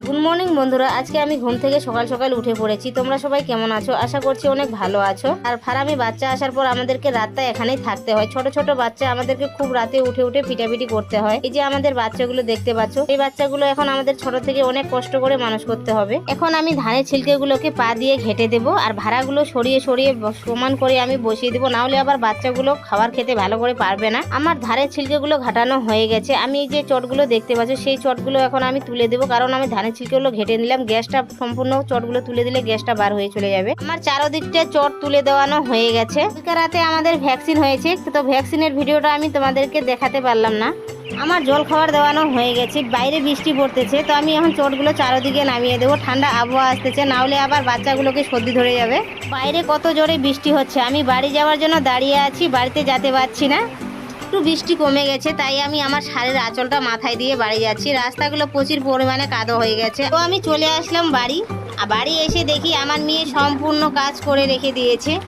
Good morning বন্ধুরা, আজকে আমি ঘুম থেকে সকাল সকাল উঠে পড়েছি। তোমরা সবাই কেমন আছো? আশা করছি অনেক ভালো আছো। আর ফার্মে বাচ্চা আসার পর আমাদেরকে রাতটা এখানেই থাকতে হয়। ছোট ছোট বাচ্চা, আমাদেরকে খুব রাতে উঠে উঠে পিটাপিটি করতে হয়। এই যে আমাদের বাচ্চাগুলো দেখতে পাচ্ছ, এই বাচ্চাগুলো এখন আমাদের ছোট থেকে অনেক কষ্ট করে মানুষ করতে হবে। এখন আমি ধানের ছিলকেগুলোকে পা দিয়ে ঘেটে দেবো, আর ভাড়াগুলো সরিয়ে সরিয়ে সমান করে আমি বসিয়ে দেবো, না হলে আবার বাচ্চাগুলো খাবার খেতে ভালো করে পারবে না। আমার ধানের ছিলকেগুলো ঘাটানো হয়ে গেছে। আমি এই যে চটগুলো দেখতে পাচ্ছ, সেই চটগুলো এখন আমি তুলে দেবো, কারণ আমি ধানের ছিলকেগুলো ঘেটে নিলাম। গ্যাসটা সম্পূর্ণ চটগুলো তুলে দিলে গ্যাসটা বার হয়ে চলে যাবে। আমার চারদিকটা চট তুলে দেওয়ানো হয়ে গেছে। রাতে আমাদের ভ্যাকসিন হয়েছে, তো ভ্যাকসিনের ভিডিওটা আমি তোমাদেরকে দেখাতে পারলাম না। আমার জল খাবার দেওয়ানো হয়ে গেছে। বাইরে বৃষ্টি পড়তেছে, তো আমি এখন চটগুলো চারদিকে নামিয়ে দেবো। ঠান্ডা আবহাওয়া আসতেছে, না হলে আবার বাচ্চাগুলোকে সর্দি ধরে যাবে। বাইরে কত জোরে বৃষ্টি হচ্ছে। আমি বাড়ি যাওয়ার জন্য দাঁড়িয়ে আছি, বাড়িতে যেতে পারছি না। একটু বৃষ্টি কমে গেছে, তাই আমি আমার শাড়ির আঁচলটা মাথায় দিয়ে বাড়ি যাচ্ছি। রাস্তাগুলো প্রচুর পরিমাণে কাদো হয়ে গেছে, তো আমি চলে আসলাম বাড়ি। আর বাড়ি এসে দেখি আমার মেয়ে সম্পূর্ণ কাজ করে রেখে দিয়েছে।